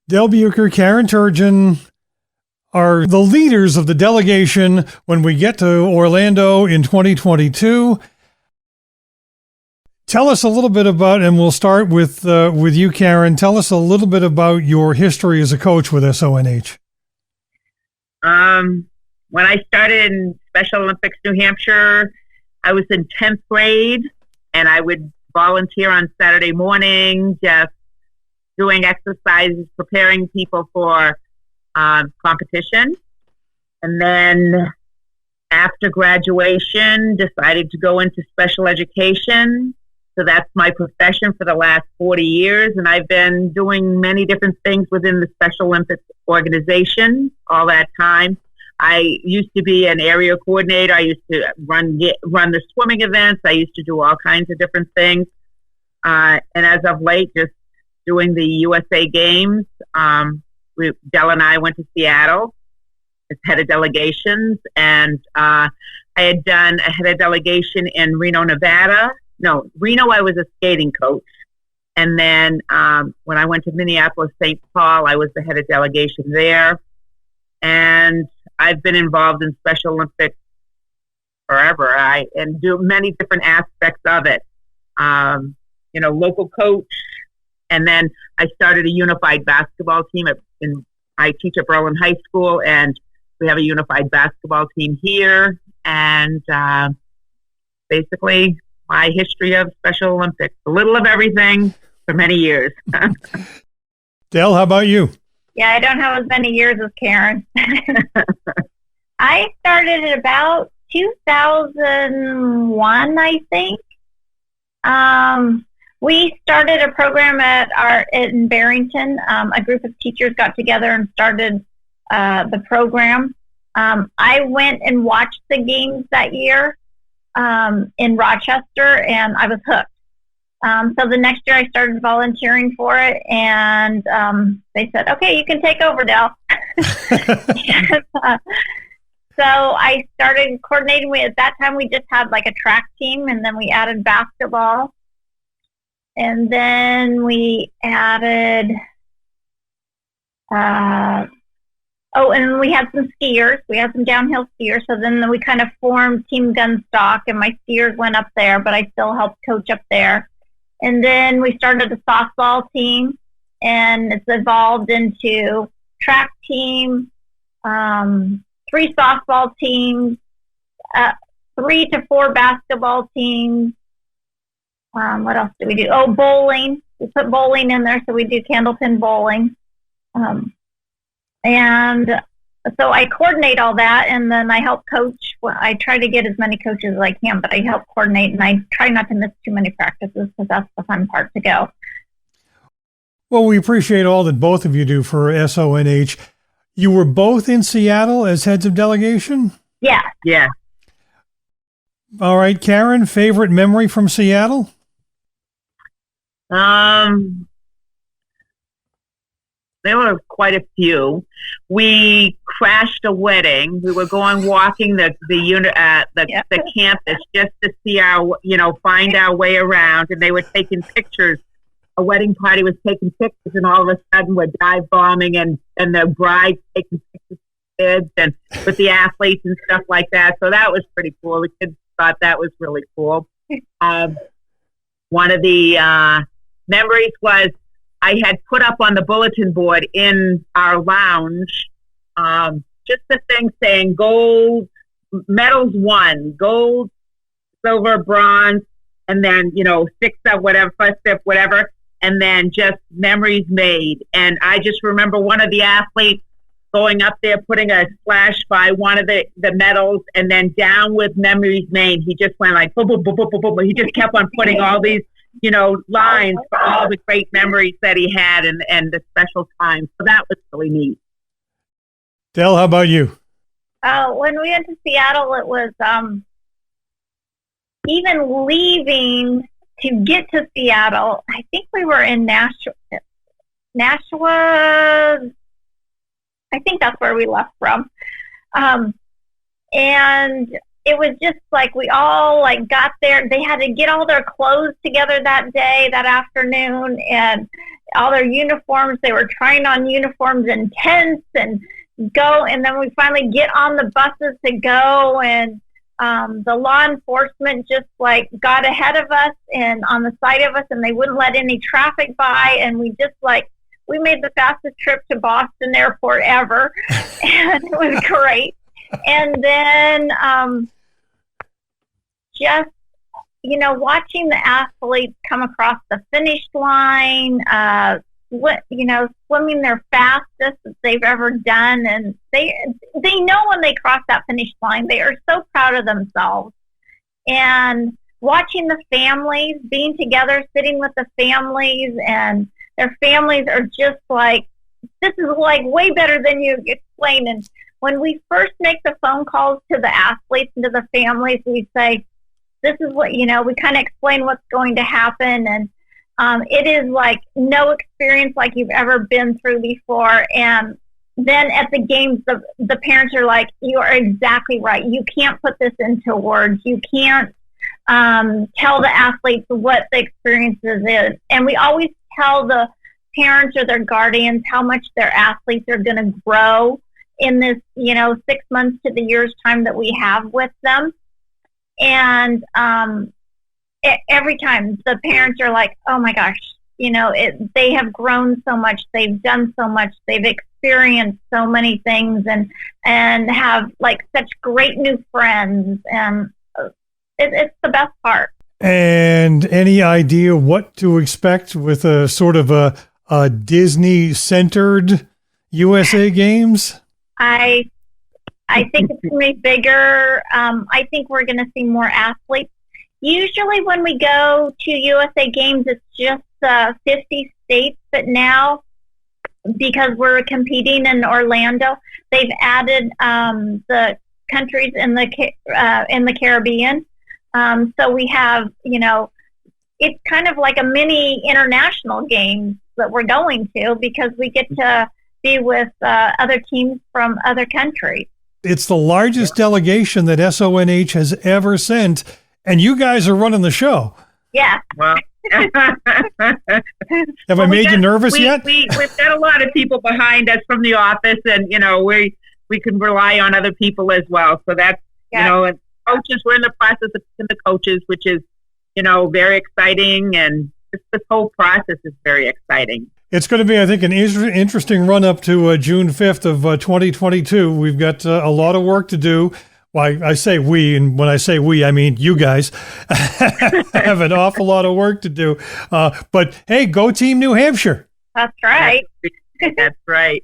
Del Buker, Karen Turgeon are the leaders of the delegation when we get to Orlando in 2022. Tell us a little bit about, and we'll start with you, Karen. Tell us a little bit about your history as a coach with SONH. When I started in Special Olympics New Hampshire, I was in 10th grade, and I would volunteer on Saturday morning, just doing exercises, preparing people for competition. And then after graduation, decided to go into special education. So that's my profession for the last 40 years. And I've been doing many different things within the Special Olympics organization all that time. I used to be an area coordinator. I used to run the swimming events. I used to do all kinds of different things. And as of late, just doing the USA Games. Del and I went to Seattle as head of delegations, and I had done a head of delegation in Reno, Nevada. No, Reno, I was a skating coach. And then when I went to Minneapolis, St. Paul, I was the head of delegation there. And I've been involved in Special Olympics forever. And do many different aspects of it. Local coach. And then I started a unified basketball team. I teach at Berlin High School, and we have a unified basketball team here. And basically, my history of Special Olympics, a little of everything for many years. Del, how about you? Yeah, I don't have as many years as Karen. I started at about 2001, I think. We started a program in Barrington. A group of teachers got together and started the program. I went and watched the games that year in Rochester, and I was hooked. So the next year I started volunteering for it, and they said, okay, you can take over, Del. So I started coordinating. At that time, we just had like a track team, and then we added basketball. And then we added, and we had some skiers. We had some downhill skiers. So then we kind of formed Team Gunstock, and my skiers went up there, but I still helped coach up there. And then we started a softball team, and it's evolved into track team, 3 softball teams, 3 to 4 basketball teams. What else do we do? Oh, bowling. We put bowling in there, so we do candlepin bowling. And so I coordinate all that, and then I help coach. Well, I try to get as many coaches as I can, but I help coordinate, and I try not to miss too many practices because that's the fun part to go. Well, we appreciate all that both of you do for SONH. You were both in Seattle as heads of delegation? Yeah. Yeah. All right, Karen, favorite memory from Seattle? There were quite a few. We crashed a wedding. We were walking the campus just to see find our way around, and they were taking pictures. A wedding party was taking pictures, and all of a sudden we're dive bombing, and the bride taking pictures with kids and with the athletes and stuff like that. So that was pretty cool. The kids thought that was really cool. One of the memories was I had put up on the bulletin board in our lounge just a thing saying gold, medals won, gold, silver, bronze, and then, 6 up, whatever, first step, whatever, and then just memories made. And I just remember one of the athletes going up there, putting a slash by one of the medals, and then down with memories made. He just went like, boom, boom, boom, boom, boom, boom. He just kept on putting all these lines for all the great memories that he had and the special times. So that was really neat. Del, how about you? When we went to Seattle, it was even leaving to get to Seattle. I think we were in Nashua. I think that's where we left from. And it was just like we all got there. They had to get all their clothes together that day, that afternoon, and all their uniforms. They were trying on uniforms in tents and go. And then we finally get on the buses to go. And the law enforcement just like got ahead of us and on the side of us, and they wouldn't let any traffic by. And we just we made the fastest trip to Boston Airport ever. And it was great. And then just, watching the athletes come across the finish line, swimming their fastest that they've ever done. And they know when they cross that finish line, they are so proud of themselves. And watching the families, being together, sitting with the families, and their families are just like, this is like way better than you explained. And when we first make the phone calls to the athletes and to the families, we say, this is what, we kind of explain what's going to happen. And it is like no experience like you've ever been through before. And then at the games, the parents are like, you are exactly right. You can't put this into words. You can't tell the athletes what the experiences is. And we always tell the parents or their guardians how much their athletes are going to grow in this, 6 months to the year's time that we have with them. And every time the parents are like, oh my gosh, they have grown so much, they've done so much, they've experienced so many things, and have like such great new friends, and it's the best part. And any idea what to expect with a sort of a Disney-centered USA Games? I think it's going to be bigger. I think we're going to see more athletes. Usually when we go to USA Games, it's just 50 states. But now, because we're competing in Orlando, they've added the countries in the Caribbean. So we have, it's kind of like a mini international game that we're going to, because we get to be with other teams from other countries. It's the largest delegation that SONH has ever sent, and you guys are running the show. Yeah. Well, have I made you nervous yet? We've got a lot of people behind us from the office, and we can rely on other people as well. So that's and coaches. We're in the process of picking the coaches, which is very exciting, and just this whole process is very exciting. It's going to be, I think, an interesting run up to June 5th of 2022. We've got a lot of work to do. Well, I say we, and when I say we, I mean you guys have an awful lot of work to do. But hey, go Team New Hampshire. That's right. That's right.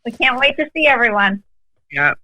We can't wait to see everyone. Yeah.